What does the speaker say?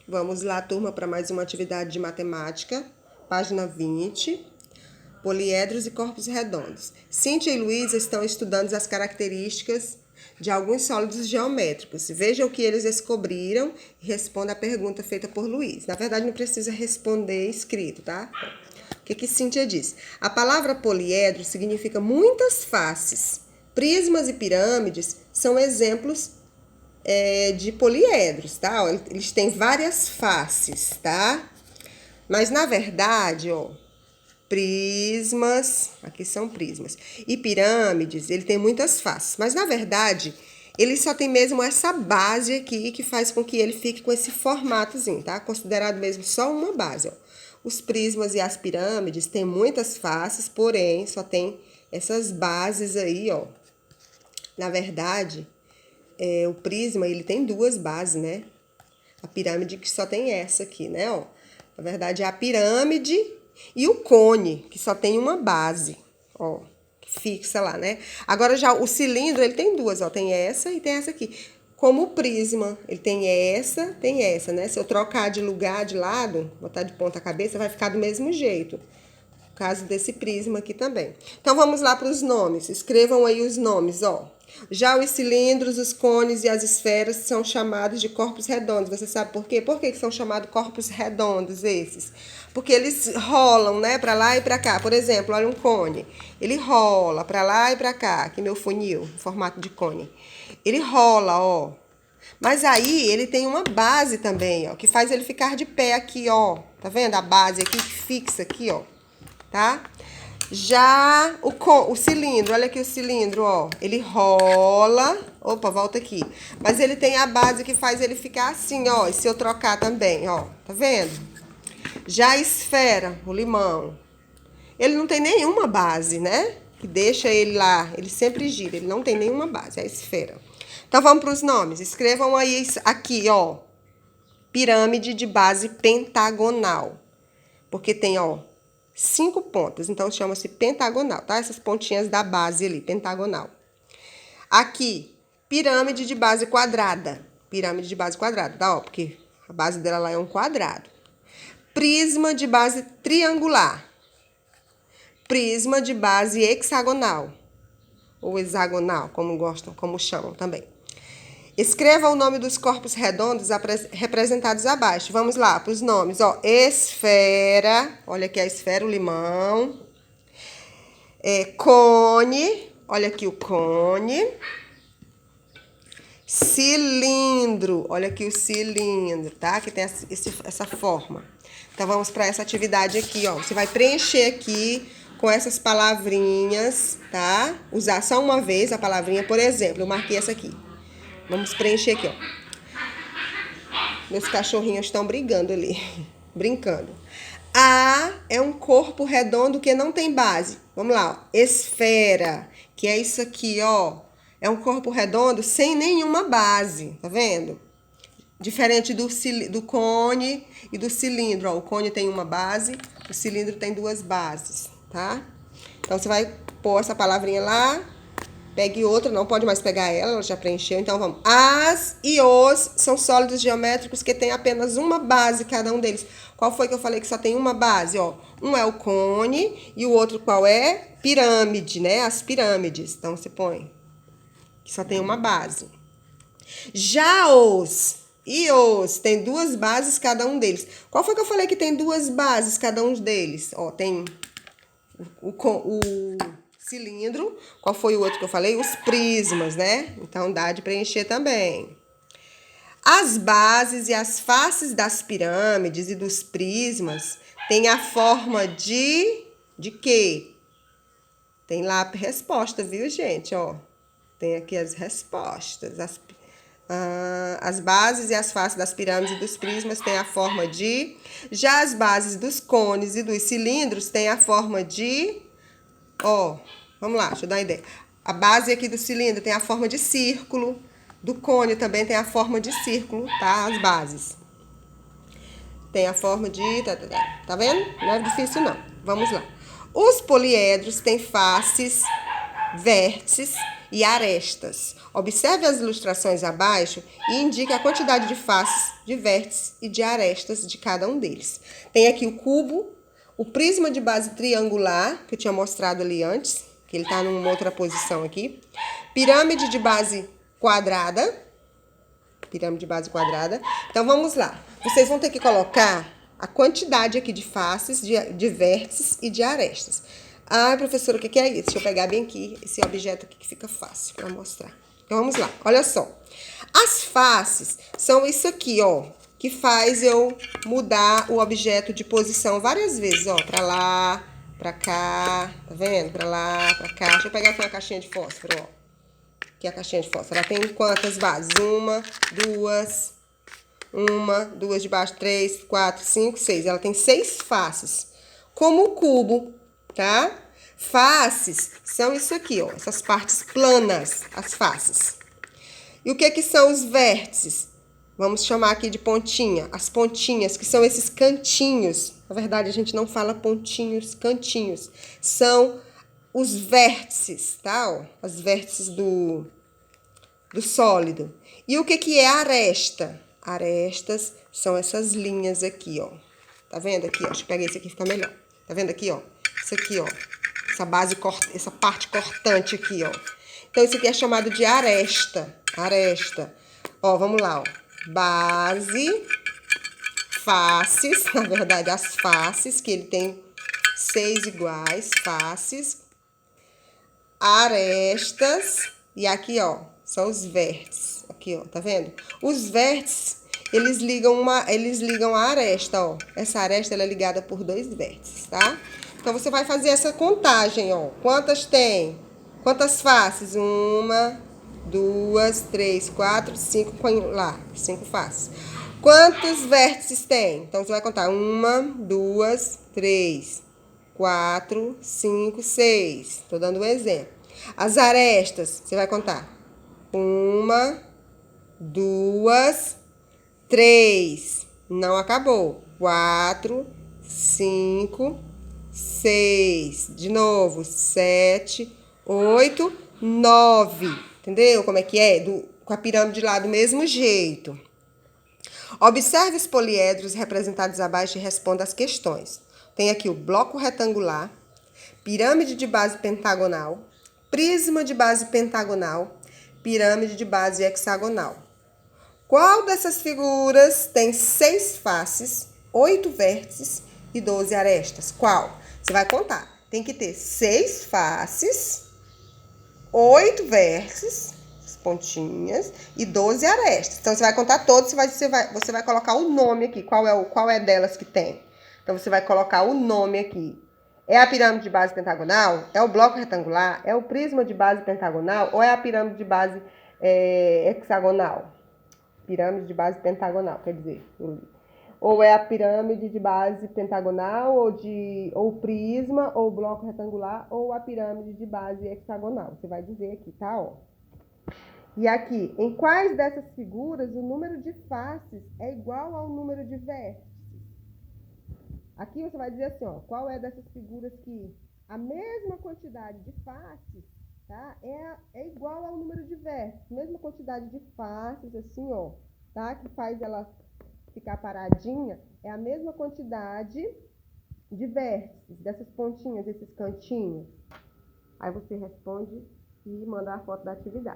Vamos lá, turma, para mais uma atividade de matemática, página 20. Poliedros e corpos redondos. Cíntia e Luísa estão estudando as características de alguns sólidos geométricos. Veja o que eles descobriram e responda a pergunta feita por Luiz. Na verdade, não precisa responder escrito, tá? O que Cíntia diz? A palavra poliedro significa muitas faces. Prismas e pirâmides são exemplos de poliedros, tá? Eles têm várias faces, tá? Mas, na verdade, ó, prismas, aqui são prismas, e pirâmides, ele tem muitas faces. Mas, na verdade, ele só tem mesmo essa base aqui que faz com que ele fique com esse formatozinho, tá? Considerado mesmo só uma base, ó. Os prismas e as pirâmides têm muitas faces, porém, só tem essas bases aí, ó. Na verdade, o prisma, ele tem duas bases, né? A pirâmide que só tem essa aqui, né, ó. Na verdade, é a pirâmide e o cone, que só tem uma base, ó, que fixa lá, né? Agora, já o cilindro, ele tem duas, ó, tem essa e tem essa aqui. Como o prisma, ele tem essa, né? Se eu trocar de lugar, de lado, botar de ponta cabeça, vai ficar do mesmo jeito. No caso desse prisma aqui também. Então, vamos lá para os nomes. Escrevam aí os nomes, ó. Já os cilindros, os cones e as esferas são chamados de corpos redondos. Você sabe por quê? Por que são chamados corpos redondos esses? Porque eles rolam, né, para lá e para cá. Por exemplo, olha um cone. Ele rola para lá e para cá. Aqui meu funil, em formato de cone. Ele rola, ó. Mas aí ele tem uma base também, ó, que faz ele ficar de pé aqui, ó. Tá vendo? A base aqui que fixa aqui, ó. Tá? Já o cilindro, olha aqui o cilindro, ó. Ele rola. Opa, volta aqui. Mas ele tem a base que faz ele ficar assim, ó. E se eu trocar também, ó. Tá vendo? Já a esfera, o limão. Ele não tem nenhuma base, né? Que deixa ele lá. Ele sempre gira. Ele não tem nenhuma base, é a esfera. Então vamos para os nomes. Escrevam aí aqui, ó. Pirâmide de base pentagonal. Porque tem, ó, 5 pontas, então chama-se pentagonal, tá? Essas pontinhas da base ali, pentagonal. Aqui, pirâmide de base quadrada. Pirâmide de base quadrada, tá? Ó, porque a base dela lá é um quadrado. Prisma de base triangular. Prisma de base hexagonal. Ou hexagonal, como gostam, como chamam também. Escreva o nome dos corpos redondos representados abaixo. Vamos lá para os nomes. Ó, esfera, olha aqui a esfera, o limão. Cone, olha aqui o cone. Cilindro, olha aqui o cilindro, tá? Que tem essa forma. Então, vamos para essa atividade aqui, ó. Você vai preencher aqui com essas palavrinhas, tá? Usar só uma vez a palavrinha, por exemplo, eu marquei essa aqui. Vamos preencher aqui, ó. Meus cachorrinhos estão brigando ali, brincando. A é um corpo redondo que não tem base. Vamos lá, ó. Esfera, que é isso aqui, ó. É um corpo redondo sem nenhuma base, tá vendo? Diferente do cone e do cilindro, ó. O cone tem uma base, o cilindro tem duas bases, tá? Então, você vai pôr essa palavrinha lá. Pegue outra, não pode mais pegar ela já preencheu. Então, vamos. As e os são sólidos geométricos que têm apenas uma base, cada um deles. Qual foi que eu falei que só tem uma base? Ó, um é o cone e o outro qual é? Pirâmide, né? As pirâmides. Então, você põe que só tem uma base. Já os e os tem duas bases, cada um deles. Qual foi que eu falei que tem duas bases, cada um deles? Ó, tem o cilindro. Qual foi o outro que eu falei? Os prismas, né? Então, dá de preencher também. As bases e as faces das pirâmides e dos prismas têm a forma de quê? Tem lá a resposta, viu, gente? Ó, tem aqui as respostas. As bases e as faces das pirâmides e dos prismas têm a forma de... Já as bases dos cones e dos cilindros têm a forma de... Ó, vamos lá, deixa eu dar uma ideia. A base aqui do cilindro tem a forma de círculo. Do cone também tem a forma de círculo, tá? As bases. Tem a forma de... Tá vendo? Não é difícil, não. Vamos lá. Os poliedros têm faces, vértices e arestas. Observe as ilustrações abaixo e indique a quantidade de faces, de vértices e de arestas de cada um deles. Tem aqui o cubo, o prisma de base triangular, que eu tinha mostrado ali antes, que ele está numa outra posição aqui. Pirâmide de base quadrada. Pirâmide de base quadrada. Então, vamos lá. Vocês vão ter que colocar a quantidade aqui de faces, de vértices e de arestas. Ah, professora, o que é isso? Deixa eu pegar bem aqui esse objeto aqui que fica fácil para mostrar. Então, vamos lá. Olha só. As faces são isso aqui, ó, que faz eu mudar o objeto de posição várias vezes, ó, para lá, para cá, tá vendo? Para lá, para cá. Deixa eu pegar aqui uma caixinha de fósforo, ó. Aqui é a caixinha de fósforo. Ela tem quantas bases? Uma, duas de baixo, 3, 4, 5, 6. Ela tem 6 faces. Como o cubo, tá? Faces são isso aqui, ó. Essas partes planas, as faces. E o que são os vértices? Vamos chamar aqui de pontinha. As pontinhas, que são esses cantinhos. Na verdade, a gente não fala pontinhos, cantinhos. São os vértices, tá? Ó, as vértices do sólido. E o que é aresta? Arestas são essas linhas aqui, ó. Tá vendo aqui, ó? Deixa eu pegar esse aqui, fica melhor. Tá vendo aqui, ó? Isso aqui, ó. Essa parte cortante aqui, ó. Então, isso aqui é chamado de aresta. Aresta. Ó, vamos lá, ó. Base, faces, na verdade, as faces, que ele tem 6 iguais, faces, arestas, e aqui, ó, são os vértices. Aqui, ó, tá vendo? Os vértices, eles ligam a aresta, ó. Essa aresta, ela é ligada por 2 vértices, tá? Então, você vai fazer essa contagem, ó. Quantas tem? Quantas faces? 1, 2, 3, 4, 5, põe lá, 5 faces. Quantos vértices tem? Então, você vai contar 1, 2, 3, 4, 5, 6. Tô dando um exemplo. As arestas, você vai contar 1, 2, 3. Não acabou. 4, 5, 6. De novo, 7, 8, 9. Entendeu como é que é? Com a pirâmide lá do mesmo jeito. Observe os poliedros representados abaixo e responda as questões. Tem aqui o bloco retangular, pirâmide de base pentagonal, prisma de base pentagonal, pirâmide de base hexagonal. Qual dessas figuras tem 6 faces, 8 vértices e 12 arestas? Qual? Você vai contar. Tem que ter 6 faces, 8 vértices, pontinhas, e 12 arestas. Então, você vai contar todos, você vai colocar o nome aqui. Qual é delas que tem? Então, você vai colocar o nome aqui. É a pirâmide de base pentagonal? É o bloco retangular? É o prisma de base pentagonal? Ou é a pirâmide de base hexagonal? Pirâmide de base pentagonal, quer dizer. Ou é a pirâmide de base pentagonal, ou prisma, ou bloco retangular, ou a pirâmide de base hexagonal. Você vai dizer aqui, tá? Ó. E aqui, em quais dessas figuras o número de faces é igual ao número de vértices? Aqui você vai dizer assim, ó, qual é dessas figuras que a mesma quantidade de faces, tá, é igual ao número de vértices. Mesma quantidade de faces, assim, ó, tá, que faz ela ficar paradinha, é a mesma quantidade de vértices, dessas pontinhas, desses cantinhos. Aí você responde e manda a foto da atividade.